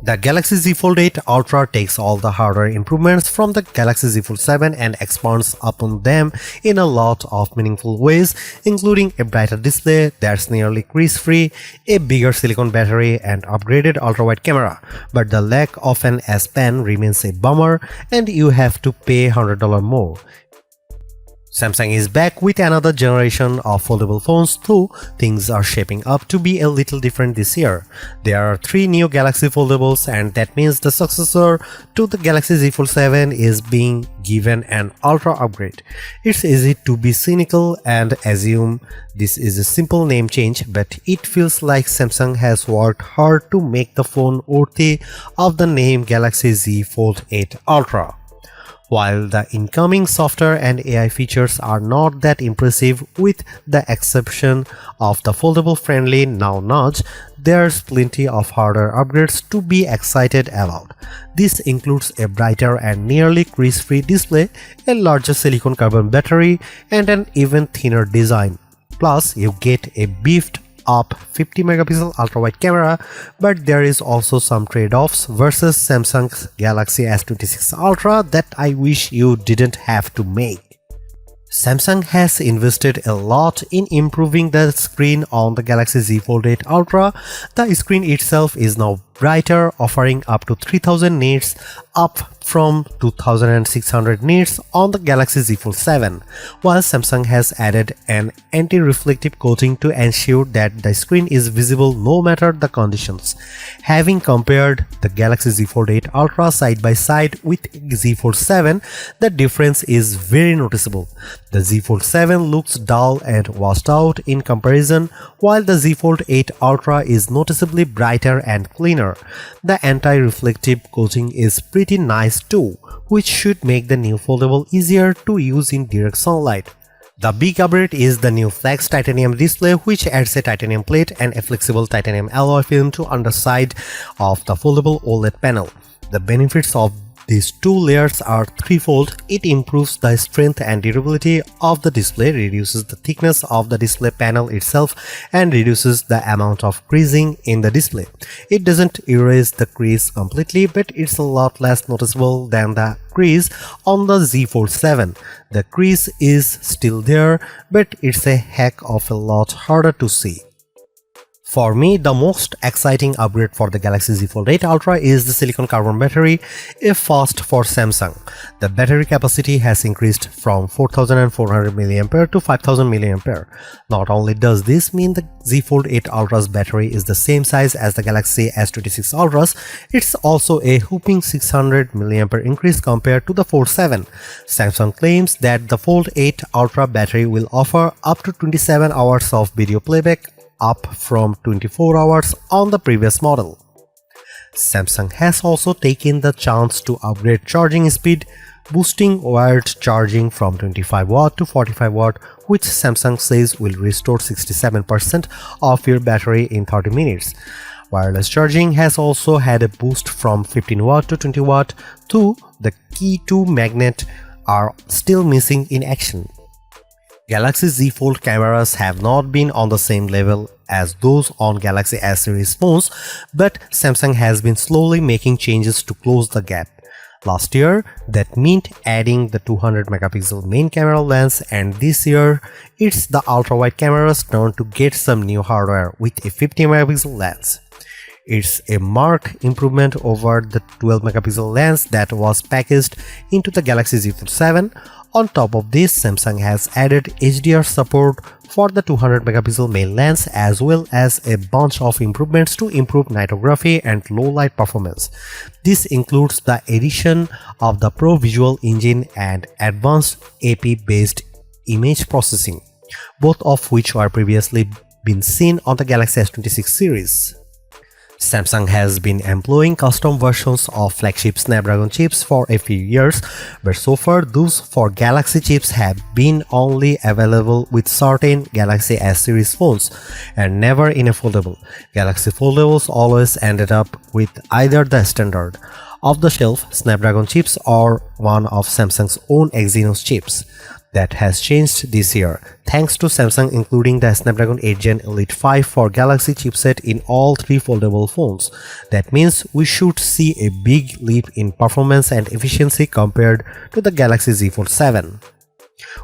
The Galaxy Z Fold 8 Ultra takes all the hardware improvements from the Galaxy Z Fold 7 and expands upon them in a lot of meaningful ways, including a brighter display that's nearly crease-free, a bigger silicon battery, and upgraded ultra-wide camera. But the lack of an S Pen remains a bummer, and you have to pay $100 more. Samsung is back with another generation of foldable phones, though things are shaping up to be a little different this year. There are 3 new Galaxy Foldables, and that means the successor to the Galaxy Z Fold 7 is being given an ultra upgrade. It's easy to be cynical and assume this is a simple name change, but it feels like Samsung has worked hard to make the phone worthy of the name Galaxy Z Fold 8 Ultra. While the incoming software and AI features are not that impressive with the exception of the foldable friendly now notch, there's plenty of hardware upgrades to be excited about. This includes a brighter and nearly crease-free display, a larger silicon carbon battery, and an even thinner design. Plus, you get a beefed up 50 megapixel ultra-wide camera, but there is also some trade-offs versus Samsung's Galaxy S26 Ultra that I wish you didn't have to make. Samsung has invested a lot in improving the screen on the Galaxy Z Fold 8 Ultra. The screen itself is now brighter, offering up to 3000 nits, up from 2600 nits on the Galaxy Z Fold 7, while Samsung has added an anti-reflective coating to ensure that the screen is visible no matter the conditions. Having compared the Galaxy Z Fold 8 Ultra side by side with Z Fold 7, the difference is very noticeable. The Z Fold 7 looks dull and washed out in comparison, while the Z Fold 8 Ultra is noticeably brighter and cleaner. The anti-reflective coating is pretty nice too, which should make the new foldable easier to use in direct sunlight. The big upgrade is the new Flex titanium display, which adds a titanium plate and a flexible titanium alloy film to underside of the foldable OLED panel. The benefits of these 2 layers are threefold. It improves the strength and durability of the display, reduces the thickness of the display panel itself, and reduces the amount of creasing in the display. It doesn't erase the crease completely, but it's a lot less noticeable than the crease on the Z Fold 7. The crease is still there, but it's a heck of a lot harder to see. For me, the most exciting upgrade for the Galaxy Z Fold 8 Ultra is the silicon carbon battery, a first for Samsung. The battery capacity has increased from 4400 mAh to 5000 mAh. Not only does this mean the Z Fold 8 Ultra's battery is the same size as the Galaxy S26 Ultra's, it's also a whopping 600 mAh increase compared to the Fold 7. Samsung claims that the Fold 8 Ultra battery will offer up to 27 hours of video playback, up from 24 hours on the previous model. Samsung has also taken the chance to upgrade charging speed, boosting wired charging from 25 watt to 45 watt, which Samsung says will restore 67% of your battery in 30 minutes. Wireless charging has also had a boost from 15 watt to 20 watt, though the key 2 magnet are still missing in action. Galaxy Z Fold cameras have not been on the same level as those on Galaxy S series phones, but Samsung has been slowly making changes to close the gap. Last year, that meant adding the 200 megapixel main camera lens, and this year, it's the ultra-wide camera's turn to get some new hardware with a 50 megapixel lens. It's a marked improvement over the 12 megapixel lens that was packaged into the Galaxy Z Fold 7. On top of this, Samsung has added HDR support for the 200 megapixel main lens, as well as a bunch of improvements to improve nightography and low light performance. This includes the addition of the Pro Visual Engine and advanced AP based image processing, both of which were previously been seen on the Galaxy S26 series. Samsung has been employing custom versions of flagship Snapdragon chips for a few years, but so far those for Galaxy chips have been only available with certain Galaxy S series phones and never in a foldable. Galaxy foldables always ended up with either the standard off-the-shelf Snapdragon chips or one of Samsung's own Exynos chips. That has changed this year, thanks to Samsung including the Snapdragon 8 Gen Elite 5 for Galaxy chipset in all three foldable phones. That means we should see a big leap in performance and efficiency compared to the Galaxy Z Fold 7.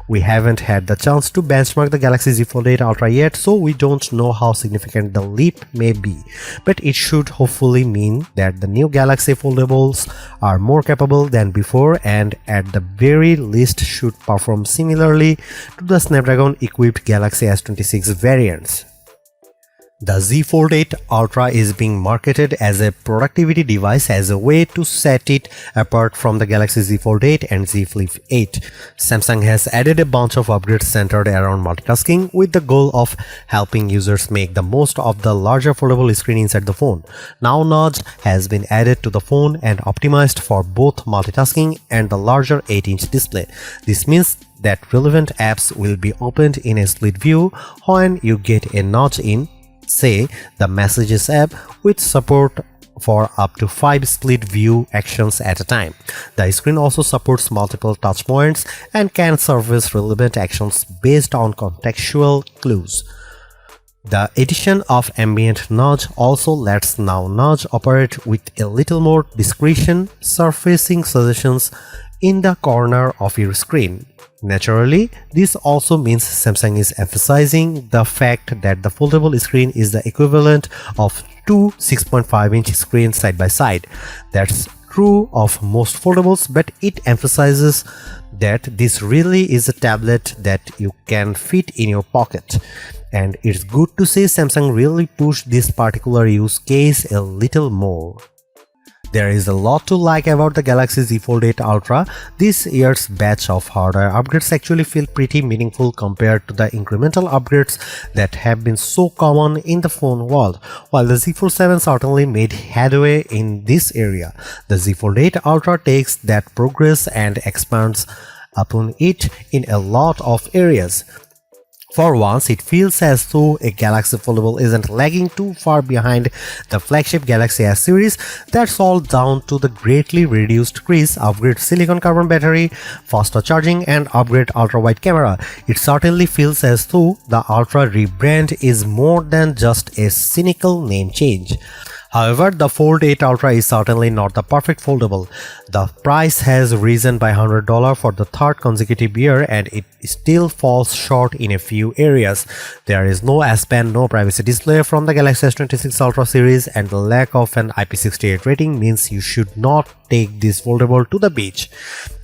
We haven't had the chance to benchmark the Galaxy Z Fold 8 Ultra yet, so we don't know how significant the leap may be, but it should hopefully mean that the new Galaxy foldables are more capable than before and at the very least should perform similarly to the Snapdragon equipped Galaxy S26 variants. The Z Fold 8 Ultra is being marketed as a productivity device as a way to set it apart from the Galaxy Z Fold 8 and Z Flip 8. Samsung has added a bunch of upgrades centered around multitasking with the goal of helping users make the most of the larger foldable screen inside the phone. Now Nudge has been added to the phone and optimized for both multitasking and the larger 8-inch display. This means that relevant apps will be opened in a split view when you get a nudge in, say, the Messages app, with support for up to 5 split view actions at a time. The screen also supports multiple touch points and can surface relevant actions based on contextual clues. The addition of ambient nudge also lets now Nudge operate with a little more discretion, surfacing suggestions in the corner of your screen. Naturally, this also means Samsung is emphasizing the fact that the foldable screen is the equivalent of two 6.5-inch screens side by side. That's true of most foldables, but it emphasizes that this really is a tablet that you can fit in your pocket. And it's good to see Samsung really pushed this particular use case a little more. There is a lot to like about the Galaxy Z Fold 8 Ultra. This year's batch of hardware upgrades actually feel pretty meaningful compared to the incremental upgrades that have been so common in the phone world. While the Z Fold 7 certainly made headway in this area, the Z Fold 8 Ultra takes that progress and expands upon it in a lot of areas. For once, it feels as though a Galaxy Foldable isn't lagging too far behind the flagship Galaxy S series. That's all down to the greatly reduced crease, upgrade silicon carbon battery, faster charging, and upgrade ultra-wide camera. It certainly feels as though the Ultra rebrand is more than just a cynical name change. However, the Fold 8 Ultra is certainly not the perfect foldable. The price has risen by $100 for the third consecutive year and it still falls short in a few areas. There is no S Pen, no privacy display from the Galaxy S26 Ultra series, and the lack of an IP68 rating means you should not take this foldable to the beach.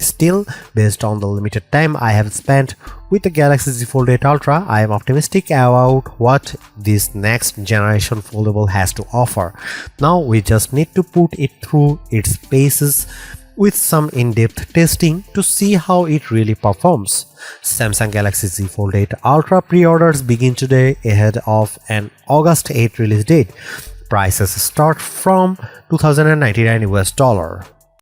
Still, based on the limited time I have spent with the Galaxy Z Fold 8 Ultra, I am optimistic about what this next generation foldable has to offer. Now we just need to put it through its paces with some in-depth testing to see how it really performs. Samsung Galaxy Z Fold 8 Ultra pre-orders begin today ahead of an August 8 release date. Prices start from $2,099 US.